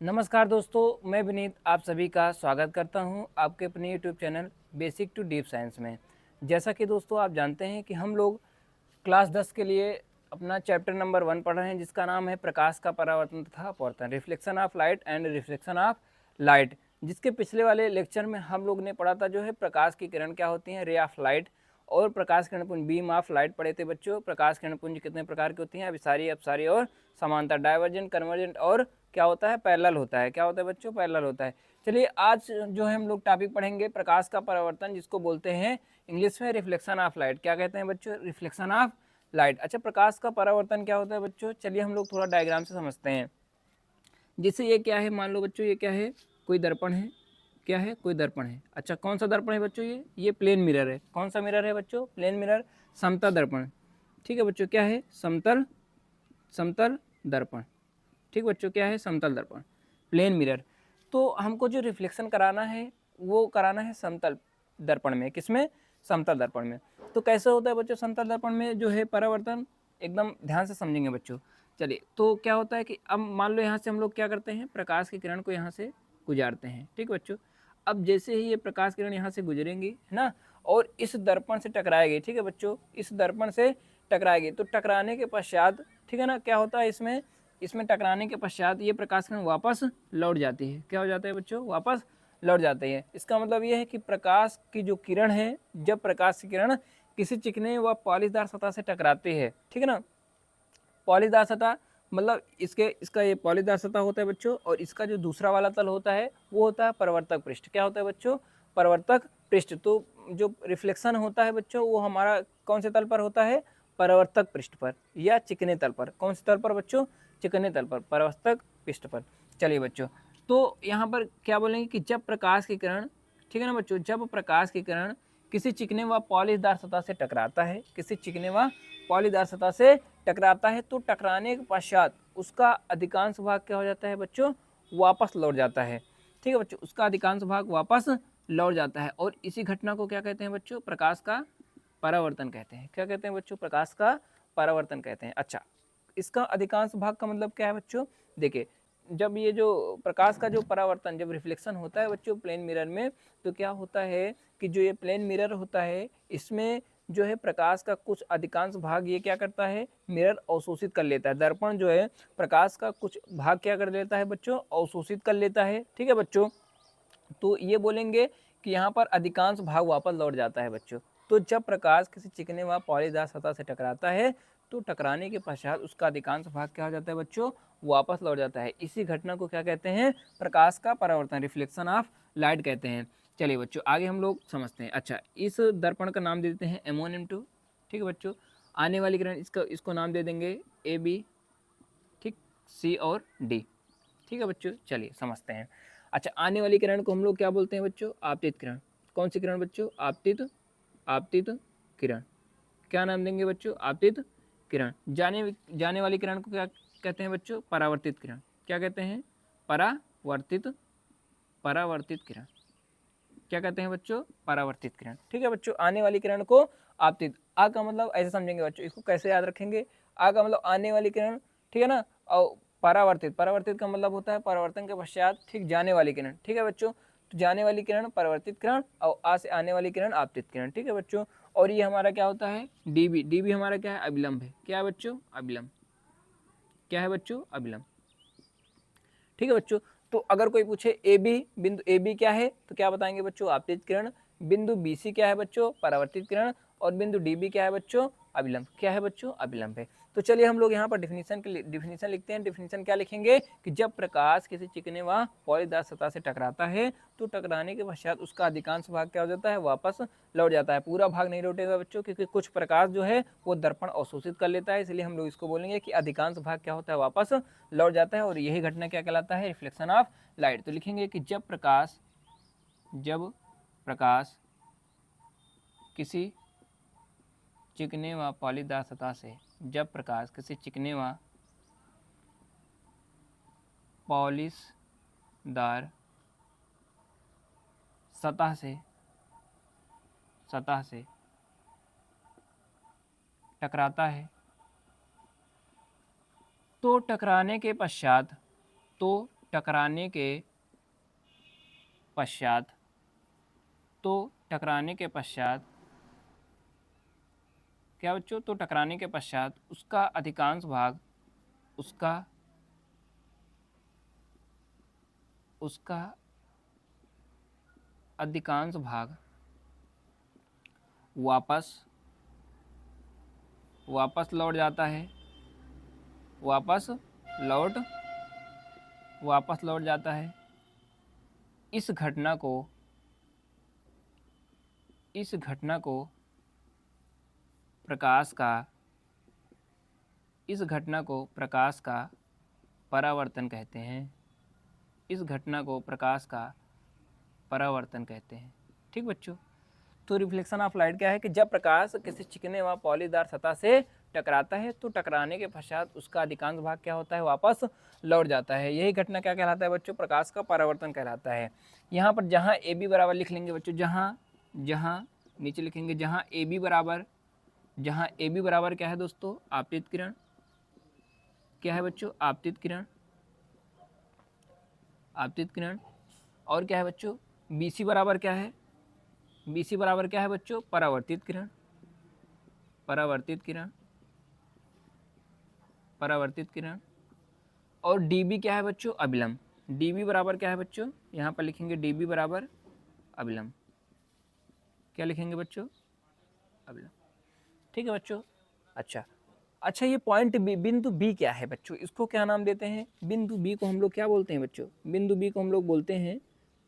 नमस्कार दोस्तों, मैं विनीत आप सभी का स्वागत करता हूं आपके अपने YouTube channel basic to deep science में। जैसा कि दोस्तों आप जानते हैं कि हम लोग क्लास 10 के लिए अपना चैप्टर नंबर 1 पढ़ रहे हैं, जिसका नाम है प्रकाश का परावर्तन तथा अपवर्तन, reflection of light and reflection of light. जिसके पिछले वाले लेक्चर में हम लोग ने पढ़ा था जो है प्रकाश की किरण क्या होती हैं, रे ऑफ लाइट, और प्रकाश किरण पुंज बीम ऑफ लाइट पढ़े थे बच्चों। प्रकाश किरण पुंज कितने प्रकार की होती हैं, अभिसारी, अपसारी और समांतर, डाइवर्जेंट, कन्वर्जेंट और क्या होता है, पैरेलल होता है। क्या होता है बच्चों, पैरेलल होता है। चलिए आज जो है हम लोग टॉपिक पढ़ेंगे प्रकाश का परावर्तन, जिसको बोलते हैं इंग्लिश में रिफ्लेक्शन ऑफ लाइट। क्या कहते हैं बच्चों, रिफ्लेक्शन ऑफ लाइट। अच्छा, प्रकाश का परावर्तन क्या होता है बच्चों, चलिए हम लोग थोड़ा डायग्राम से समझते हैं। जैसे ये क्या है, मान लो बच्चों ये क्या है, कोई दर्पण है। क्या है, कोई दर्पण है। अच्छा, कौन सा दर्पण है बच्चों, ये प्लेन मिरर है। कौन सा मिरर है बच्चों, प्लेन मिरर, समतल दर्पण। ठीक है बच्चों, क्या है, समतल समतल दर्पण। ठीक बच्चों, क्या है, समतल दर्पण, प्लेन मिरर। तो हमको जो रिफ्लेक्शन कराना है वो कराना है समतल दर्पण में। किसमें, समतल दर्पण में। तो कैसे होता है बच्चों समतल दर्पण में जो है परावर्तन, एकदम ध्यान से समझेंगे बच्चों। चलिए, तो क्या होता है कि अब मान लो यहाँ से हम लोग क्या करते हैं, प्रकाश की किरण को यहाँ से गुजारते हैं। ठीक बच्चों, अब जैसे ही ये प्रकाश किरण यहाँ से गुजरेंगी है ना, और इस दर्पण से टकराएगी। ठीक है बच्चों, इस दर्पण से टकराएगी। तो टकराने के पश्चात, ठीक है ना, क्या होता है इसमें, इसमें टकराने के पश्चात ये प्रकाश किरण वापस लौट जाती है। क्या हो जाता है बच्चों, वापस लौट जाती है। इसका मतलब ये है कि प्रकाश की जो किरण है, जब प्रकाश की किरण किसी चिकने व पॉलिशदार सतह से टकराती है, ठीक है ना, पॉलीदार सतह मतलब इसका ये पॉलीदार सतह होता है बच्चों, और इसका जो दूसरा वाला तल होता है वो होता है परावर्तक पृष्ठ। क्या होता है बच्चों, परावर्तक पृष्ठ। तो जो रिफ्लेक्शन होता है बच्चों वो हमारा कौन से तल पर होता है, परावर्तक पृष्ठ पर या चिकने तल पर। कौन से तल पर बच्चों, चिकने तल पर, परावर्तक पृष्ठ पर। चलिए बच्चों, तो यहाँ पर क्या बोलेंगे कि जब प्रकाश की किरण, ठीक है ना बच्चों, जब प्रकाश की किरण किसी चिकने व पॉलिशदार सतह से टकराता है, किसी चिकने व पॉलीदार सतह से टकराता है, तो टकराने के पश्चात उसका अधिकांश भाग क्या हो जाता है बच्चों, वापस लौट जाता है। ठीक है बच्चों, उसका अधिकांश भाग वापस लौट जाता है, और इसी घटना को क्या कहते हैं बच्चों, प्रकाश का परावर्तन कहते हैं। क्या कहते हैं बच्चों, प्रकाश का परावर्तन कहते हैं। अच्छा, इसका अधिकांश भाग का मतलब क्या है बच्चों, देखिए, जब ये जो प्रकाश का जो परावर्तन, जब रिफ्लेक्शन होता है बच्चों प्लेन मिरर में, तो क्या होता है कि जो ये प्लेन मिरर होता है इसमें जो है प्रकाश का कुछ अधिकांश भाग ये क्या करता है, मिरर अवशोषित कर लेता है। दर्पण जो है प्रकाश का कुछ भाग क्या कर लेता है बच्चों, अवशोषित कर लेता है। ठीक है बच्चों, तो ये बोलेंगे कि यहाँ पर अधिकांश भाग वापस लौट जाता है बच्चों। तो जब प्रकाश किसी चिकने व पॉलीदार सतह से टकराता है, तो टकराने के पश्चात उसका अधिकांश भाग क्या हो जाता है बच्चों, वापस लौट जाता है। इसी घटना को क्या कहते हैं, प्रकाश का परावर्तन, रिफ्लेक्शन ऑफ लाइट कहते हैं। चलिए बच्चों, आगे हम लोग समझते हैं। अच्छा, इस दर्पण का नाम दे देते हैं M1 M2। ठीक है बच्चों, आने वाली किरण इसको नाम दे देंगे AB, ठीक, C और D। ठीक है बच्चों, चलिए समझते हैं। अच्छा, आने वाली किरण को हम लोग क्या बोलते हैं बच्चों, आपतित किरण। कौन सी किरण बच्चों, आपतित आपतित किरण। क्या नाम देंगे बच्चों, आपतित किरण। जाने जाने वाली किरण को क्या कहते हैं बच्चों, परावर्तित किरण। क्या कहते हैं, परावर्तित परावर्तित किरण। क्या कहते हैं बच्चों, परावर्तित किरण। ठीक है बच्चों, आने वाली किरण को आपतित। आ का मतलब ऐसे समझेंगे बच्चों, इसको कैसे याद रखेंगे, आ का मतलब आने वाली किरण, ठीक है ना, और परावर्तित, परावर्तित का मतलब होता है परावर्तन के पश्चात ठीक जाने वाली किरण। ठीक है बच्चों, तो जाने वाली किरण परावर्तित किरण, और आ से आने वाली किरण आपतित किरण। ठीक है बच्चों, और ये हमारा क्या होता है, डीबी। डीबी हमारा क्या है, अविलंब है। क्या है बच्चों, अविलंब। क्या है बच्चों, अविलंब। ठीक है बच्चों, तो अगर कोई पूछे ए बी, बिंदु ए बी क्या है, तो क्या बताएंगे बच्चों, आपतित किरण। बिंदु बी सी क्या है बच्चों, परावर्तित किरण। और बिंदु डी बी क्या है बच्चों, अविलंब। क्या है बच्चों, अविलंब है। तो चलिए हम लोग यहाँ पर डिफिनीशन लिखते हैं। डिफिनीशन क्या लिखेंगे कि जब प्रकाश किसी चिकने व पॉलीदार सतह से टकराता है, तो टकराने के पश्चात उसका अधिकांश भाग क्या हो जाता है, वापस लौट जाता है। पूरा भाग नहीं लौटेगा बच्चों, क्योंकि कुछ प्रकाश जो है वो दर्पण अवशोषित कर लेता है, इसलिए हम लोग इसको बोलेंगे कि अधिकांश भाग क्या होता है, वापस लौट जाता है। और यही घटना क्या कहलाता है, रिफ्लेक्शन ऑफ लाइट। तो लिखेंगे कि जब प्रकाश किसी चिकने व पॉलीदार सतह से, जब प्रकाश किसी चिकने व पॉलिशदार सतह से टकराता है, तो टकराने के पश्चात तो टकराने के पश्चात क्या बच्चों, तो टकराने के पश्चात उसका अधिकांश भाग वापस लौट जाता है, वापस लौट जाता है। इस घटना को प्रकाश का परावर्तन कहते हैं। ठीक बच्चों, तो रिफ्लेक्शन ऑफ लाइट क्या है कि जब प्रकाश किसी चिकने व पॉलीदार सतह से टकराता है तो टकराने के पश्चात उसका अधिकांश भाग क्या होता है, वापस लौट जाता है। यही घटना क्या कहलाता है बच्चों, प्रकाश का परावर्तन कहलाता है। यहाँ पर जहाँ ए बी बराबर लिख लेंगे बच्चों, जहाँ नीचे लिखेंगे जहाँ ए बी बराबर क्या है दोस्तों, आपतित किरण। क्या है बच्चों, आपतित किरण। और क्या है बच्चों, बी सी बराबर क्या है, बच्चों, परावर्तित किरण। और डीबी क्या है बच्चों, अभिलंब। डीबी बराबर क्या है बच्चों, यहाँ पर लिखेंगे डीबी बराबर अभिलंब। क्या लिखेंगे बच्चों, अभिलंब। ठीक है बच्चों। अच्छा, ये पॉइंट बी, बिंदु बी क्या है बच्चों, इसको क्या नाम देते हैं, बिंदु बी को हम लोग क्या बोलते हैं बच्चों, बिंदु बी को हम लोग बोलते हैं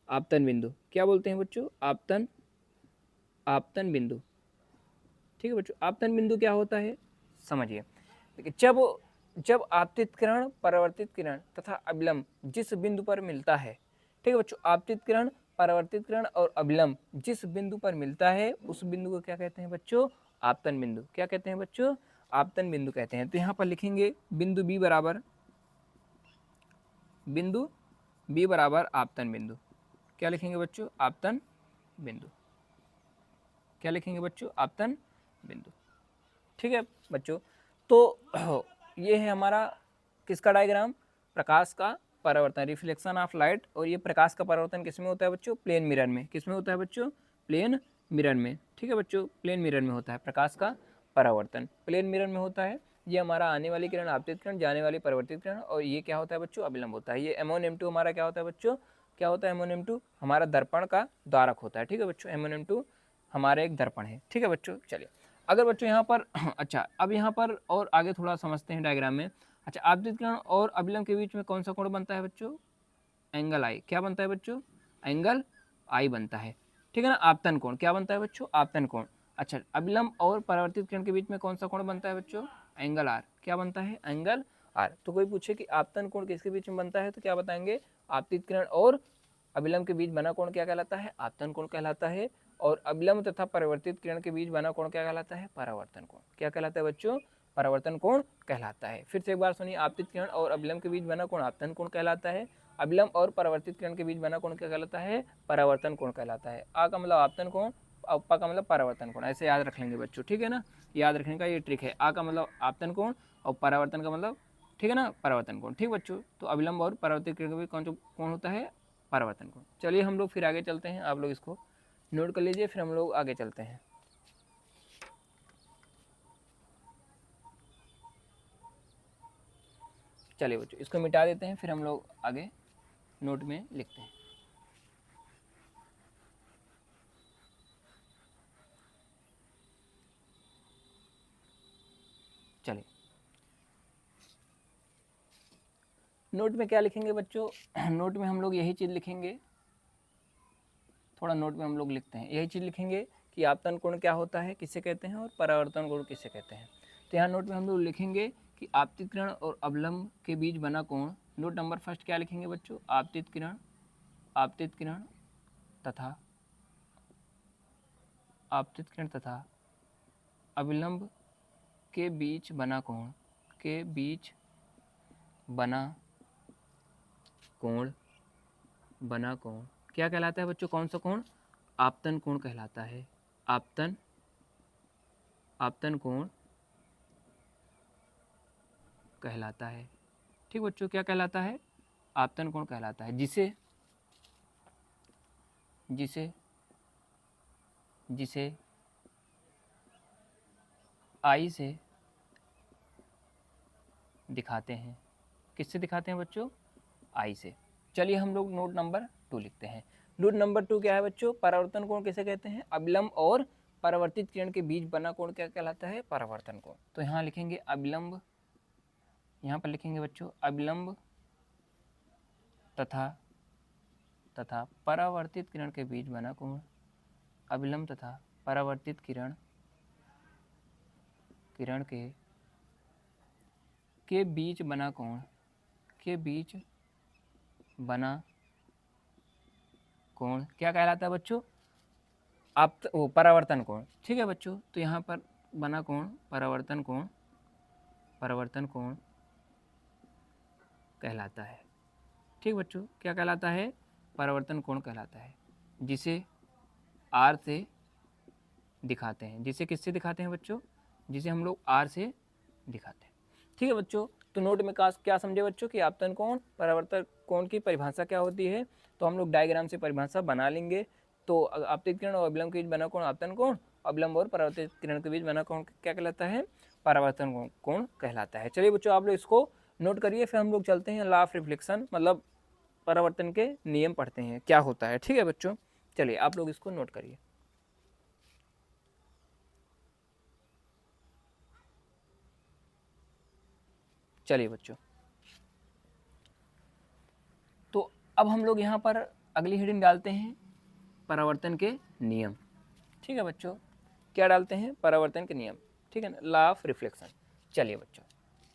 आपतन बिंदु। क्या बोलते हैं बच्चों, आपतन बिंदु। ठीक है बच्चों, आपतन बिंदु क्या होता है समझिए। देखिए, जब आपतित किरण, परावर्तित किरण तथा अभिलंब जिस बिंदु पर मिलता है, ठीक है बच्चों, आपतित किरण, परावर्तित किरण और अभिलंब जिस बिंदु पर मिलता है उस बिंदु को क्या कहते हैं बच्चों, आपतन बिंदु। क्या कहते हैं बच्चों, आपतन बिंदु कहते हैं। तो यहाँ पर लिखेंगे बिंदु बी बराबर आपतन बिंदु। क्या लिखेंगे बच्चों, आपतन बिंदु। क्या लिखेंगे बच्चों, आपतन बिंदु। ठीक है बच्चों, तो ये है हमारा किसका डायग्राम, प्रकाश का परावर्तन, रिफ्लेक्शन ऑफ लाइट। और ये प्रकाश का परावर्तन किसमें होता है बच्चों, प्लेन मिरर में। किसमें होता है बच्चों, प्लेन मिरर में। ठीक है बच्चों, प्लेन मिरर में होता है प्रकाश का परावर्तन, प्लेन मिरर में होता है। ये हमारा आने वाली किरण आपतित किरण, जाने वाली परावर्तित किरण, और ये क्या होता है बच्चों, अभिलंब होता है। ये M1 M2 हमारा क्या होता है बच्चों, क्या होता है M1 M2, हमारा दर्पण का द्वारक होता है। ठीक है बच्चों, M1 M2 हमारा एक दर्पण है। ठीक है बच्चों, चलिए अगर बच्चों यहाँ पर अच्छा, अब यहाँ पर और आगे थोड़ा समझते हैं डायग्राम में। अच्छा, आपतित किरण और अभिलंब के बीच में कौन सा कोण बनता है बच्चों, एंगल आई। क्या बनता है बच्चों, एंगल आई बनता है। ठीक है ना, आपतन कोण क्या बनता है बच्चों, आपतन कोण। अच्छा, अभिलंब और परावर्तित किरण के बीच में कौन सा कोण बनता है बच्चों, एंगल आर। क्या बनता है, एंगल आर। तो कोई पूछे कि आपतन कोण किसके बीच में बनता है तो क्या बताएंगे, आपतित किरण और अभिलंब के बीच बना कोण क्या कहलाता है, आपतन कोण कहलाता है। और अभिलंब तथा परावर्तित किरण के बीच बना कोण क्या कहलाता है, परावर्तन कोण। क्या कहलाता है बच्चों, परावर्तन कोण कहलाता है। फिर से एक बार सुनिए, आपतित किरण और अभिलंब के बीच बना कोण आपतन कोण कहलाता है, अभिलंब और परावर्तित किरण के बीच बना कोण क्या कहलाता है, परावर्तन कोण कहलाता है। आ का मतलब आपतन कोण, पा का मतलब परावर्तन कोण। ऐसे याद रख लेंगे बच्चों, ठीक है ना, याद रखने का ये ट्रिक है। आ का मतलब आपतन कोण और परावर्तन का मतलब, ठीक है ना, परावर्तन कोण। ठीक बच्चों, तो अभिलंब और परावर्तित किरण के बीच कौन सा कोण होता है, परावर्तन कोण। चलिए हम लोग फिर आगे चलते हैं, आप लोग इसको नोट कर लीजिए, फिर हम लोग आगे चलते हैं। चलिए बच्चों, इसको मिटा देते हैं, फिर हम लोग आगे नोट में लिखते हैं। चलिए, नोट में क्या लिखेंगे बच्चों, नोट में हम लोग यही चीज़ लिखेंगे, थोड़ा नोट में हम लोग लिखते हैं, यही चीज़ लिखेंगे कि आपतन कोण क्या होता है, किसे कहते हैं, और परावर्तन कोण किसे कहते हैं। तो यहाँ नोट में हम लोग लिखेंगे कि आपतित किरण और अभिलंब के बीच बना कोण। नोट नंबर फर्स्ट क्या लिखेंगे बच्चों, आपतित किरण तथा अभिलंब के बीच बना कोण क्या कहलाता है बच्चों, कौन सा कोण, आपतन कोण कहलाता है। आपतन कोण कहलाता है। ठीक बच्चों, क्या कहलाता है, आपतन कोण कहलाता है, जिसे जिसे जिसे आई से दिखाते हैं। किससे दिखाते हैं बच्चों? आई से। चलिए हम लोग नोट नंबर 2 लिखते हैं। नोट नंबर 2 क्या है बच्चों? परावर्तन कोण किसे कहते हैं? अभिलंब और परावर्तित किरण के बीच बना कोण क्या कहलाता है? परावर्तन कोण। तो यहाँ लिखेंगे अभिलंब, यहाँ पर लिखेंगे बच्चों अभिलंब तथा परावर्तित किरण के बीच बना कोण। अभिलंब तथा परावर्तित किरण के बीच बना कोण, के बीच बना कोण क्या कहलाता है बच्चों? परावर्तन कोण। ठीक है बच्चों, तो यहाँ पर बना कोण परावर्तन कोण कहलाता है। ठीक बच्चों, क्या कहलाता है? परावर्तन कोण कहलाता है, जिसे आर से दिखाते हैं। जिसे किससे दिखाते हैं बच्चों? जिसे हम लोग आर से दिखाते हैं। ठीक है बच्चों, तो नोट में क्या समझे बच्चों कि आपतन कोण परावर्तन कोण की परिभाषा क्या होती है? तो हम लोग डायग्राम से परिभाषा बना लेंगे। तो आपतित किरण और अभिलंब के बीच बना कोण आपतन कोण, अभिलंब और परावर्तित किरण के बीच बना कोण क्या कहलाता है? परावर्तन कोण कहलाता है। चलिए बच्चों, आप लोग इसको नोट करिए, फिर हम लोग चलते हैं लॉ ऑफ रिफ्लेक्शन मतलब परावर्तन के नियम पढ़ते हैं क्या होता है। ठीक है बच्चों, चलिए आप लोग इसको नोट करिए। चलिए बच्चों, तो अब हम लोग यहाँ पर अगली हेडिंग डालते हैं परावर्तन के नियम। ठीक है बच्चों, क्या डालते हैं? परावर्तन के नियम। ठीक है ना, लॉ ऑफ रिफ्लेक्शन। चलिए बच्चों,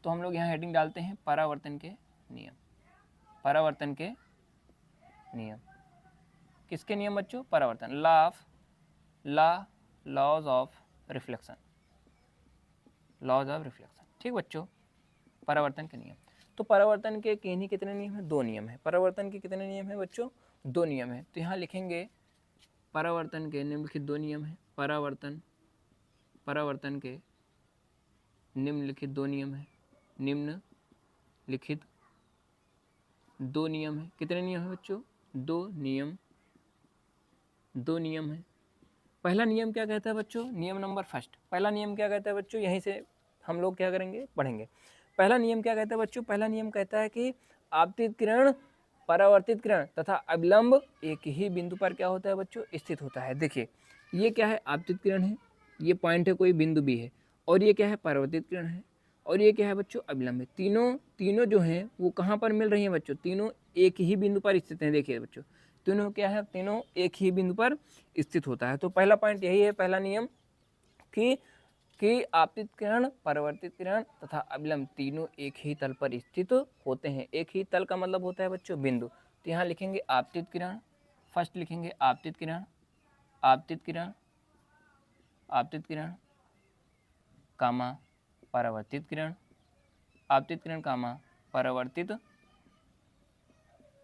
तो हम लोग यहाँ हेडिंग डालते हैं परावर्तन के नियम। परावर्तन के नियम किसके नियम बच्चों? परावर्तन, laws of reflection. Laws of reflection. ठीक बच्चों, परावर्तन के नियम। तो परावर्तन के किन्हीं कितने नियम हैं? 2 नियम है। परावर्तन के कितने नियम है बच्चों? 2 नियम है। तो यहाँ लिखेंगे परावर्तन के निम्नलिखित 2 नियम है। परावर्तन के निम्नलिखित 2 नियम है। निम्नलिखित 2 नियम है। कितने नियम है बच्चों? 2 नियम है। पहला नियम क्या कहता है बच्चों? नियम नंबर फर्स्ट। पहला नियम क्या कहता है बच्चों? यहीं से हम लोग क्या करेंगे? पढ़ेंगे। पहला नियम क्या कहता है बच्चों? पहला नियम कहता है कि आपतित किरण, परावर्तित किरण तथा अभिलंब एक ही बिंदु पर क्या होता है बच्चों? स्थित होता है। देखिए, ये क्या है? आपतित किरण है, ये पॉइंट है, कोई बिंदु भी है, और ये क्या है? परावर्तित किरण है, और ये क्या है बच्चों? अभिलंब है। तीनों जो हैं वो कहाँ पर मिल रही हैं बच्चों? तीनों एक ही बिंदु पर स्थित हैं। देखिए बच्चों, तीनों क्या है? तीनों एक ही बिंदु पर स्थित होता है। तो पहला पॉइंट यही है, पहला नियम कि आपतित किरण, परावर्तित किरण तथा अभिलंब तीनों एक ही तल पर स्थित होते हैं। एक ही तल का मतलब होता है बच्चों बिंदु। तो यहाँ लिखेंगे आपतित किरण, फर्स्ट लिखेंगे आपतित किरण, आपतित किरण, आपतित किरण कामा परावर्तित किरण, आपतित किरण कामा परावर्तित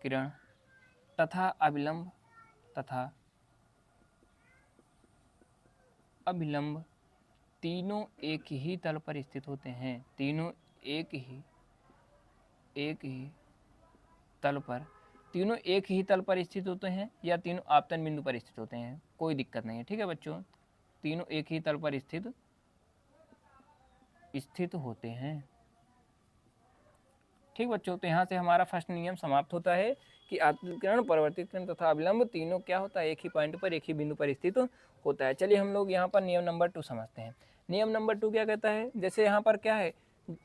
किरण तथा अभिलंब तीनों एक ही तल पर स्थित होते हैं। तीनों एक ही तल पर, तीनों एक ही तल पर स्थित होते हैं या तीनों आपतन बिंदु पर स्थित होते हैं, कोई दिक्कत नहीं है। ठीक है बच्चों, तीनों एक ही तल पर स्थित होते हैं। ठीक बच्चों, तो यहाँ से हमारा फर्स्ट नियम समाप्त होता है कि आपतित किरण, परावर्तित किरण तथा अभिलंब तीनों क्या होता है? एक ही पॉइंट पर, एक ही बिंदु पर स्थित होता है। चलिए हम लोग यहाँ पर नियम नंबर 2 समझते हैं। नियम नंबर 2 क्या कहता है? जैसे यहाँ पर क्या है?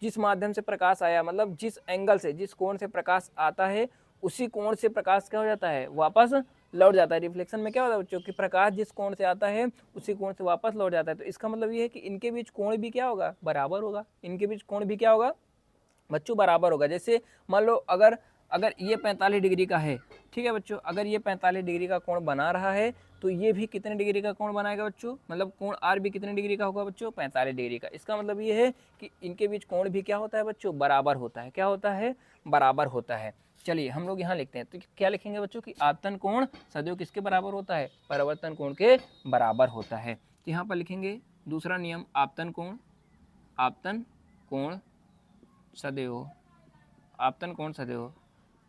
जिस माध्यम से प्रकाश आया, मतलब जिस एंगल से, जिस कोण से प्रकाश आता है, उसी कोण से प्रकाश क्या हो जाता है? वापस लौट जाता है। रिफ्लेक्शन में क्या होता है बच्चों? कि प्रकाश जिस कोण से आता है उसी कोण से वापस लौट जाता है। तो इसका मतलब ये है कि इनके बीच कोण भी क्या होगा? बराबर होगा। इनके बीच कोण भी क्या होगा बच्चों? बराबर होगा। जैसे मान लो अगर ये 45 डिग्री का है, ठीक है बच्चों, अगर ये 45 डिग्री का कोण बना रहा है तो ये भी कितने डिग्री का कोण बनाएगा बच्चों? मतलब कोण आर भी कितने डिग्री का होगा बच्चों? 45 डिग्री का। इसका मतलब ये है कि इनके बीच कोण भी क्या होता है बच्चों? बराबर होता है। क्या होता है? बराबर होता है। चलिए हम लोग यहाँ लिखते हैं, तो क्या लिखेंगे बच्चों? कि आपतन कोण सदैव किसके बराबर होता है? परावर्तन कोण के बराबर होता है। तो यहाँ पर लिखेंगे दूसरा नियम, आपतन कोण सदैव, आपतन कोण सदैव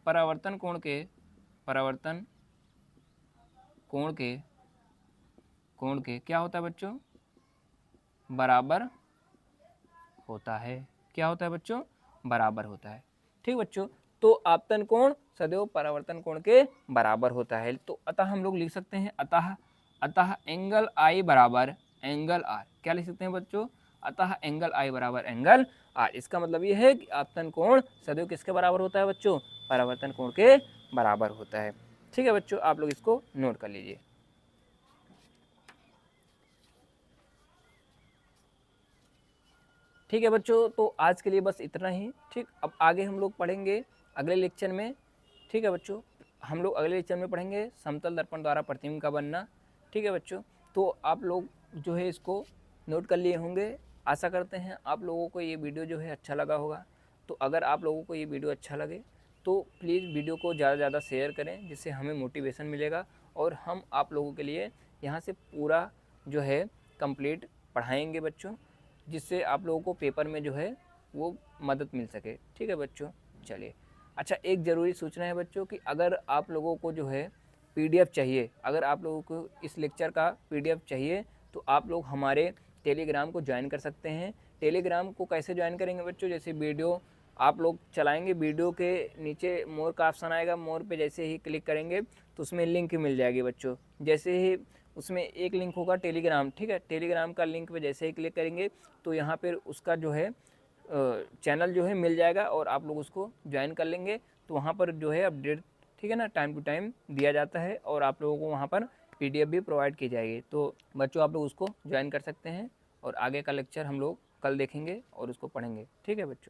परावर्तन कोण के क्या होता है बच्चों, बराबर होता है। क्या होता है बच्चों, बराबर होता है। ठीक बच्चों, तो आपतन कोण सदैव परावर्तन कोण के बराबर होता है। तो अतः हम लोग लिख सकते हैं अतः एंगल आई बराबर एंगल आर। क्या लिख सकते हैं बच्चों, अतः एंगल आई बराबर एंगल आर। इसका मतलब ये है कि आपतन कोण सदैव किसके बराबर होता है बच्चों, परावर्तन कोण के बराबर होता है। ठीक है बच्चों, आप लोग इसको नोट कर लीजिए। ठीक है बच्चों, तो आज के लिए बस इतना ही। ठीक, अब आगे हम लोग पढ़ेंगे अगले लेक्चर में। ठीक है बच्चों, हम लोग अगले लेक्चर में पढ़ेंगे समतल दर्पण द्वारा प्रतिबिंब का बनना। ठीक है बच्चों, तो आप लोग जो है इसको नोट कर लिए होंगे। आशा करते हैं आप लोगों को ये वीडियो जो है अच्छा लगा होगा। तो अगर आप लोगों को ये वीडियो अच्छा लगे तो प्लीज़ वीडियो को ज़्यादा से ज़्यादा शेयर करें, जिससे हमें मोटिवेशन मिलेगा और हम आप लोगों के लिए यहाँ से पूरा जो है कंप्लीट पढ़ाएंगे बच्चों, जिससे आप लोगों को पेपर में जो है वो मदद मिल सके। ठीक है बच्चों, चलिए। अच्छा, एक ज़रूरी सूचना है बच्चों कि अगर आप लोगों को जो है पीडीएफ चाहिए, अगर आप लोगों को इस लेक्चर का पीडीएफ चाहिए तो आप लोग हमारे टेलीग्राम को ज्वाइन कर सकते हैं। टेलीग्राम को कैसे ज्वाइन करेंगे बच्चों, जैसे वीडियो आप लोग चलाएंगे, वीडियो के नीचे मोर का ऑप्शन आएगा, मोर पे जैसे ही क्लिक करेंगे तो उसमें लिंक मिल जाएगी बच्चों। जैसे ही उसमें एक लिंक होगा टेलीग्राम, ठीक है, टेलीग्राम का लिंक पे जैसे ही क्लिक करेंगे तो यहाँ पर उसका जो है चैनल जो है मिल जाएगा और आप लोग उसको ज्वाइन कर लेंगे। तो वहाँ पर जो है अपडेट, ठीक है ना, टाइम टू टाइम दिया जाता है और आप लोगों को वहाँ पर पीडीएफ भी प्रोवाइड की जाएगी। तो बच्चों आप लोग उसको ज्वाइन कर सकते हैं और आगे का लेक्चर हम लोग कल देखेंगे और उसको पढ़ेंगे। ठीक है बच्चों।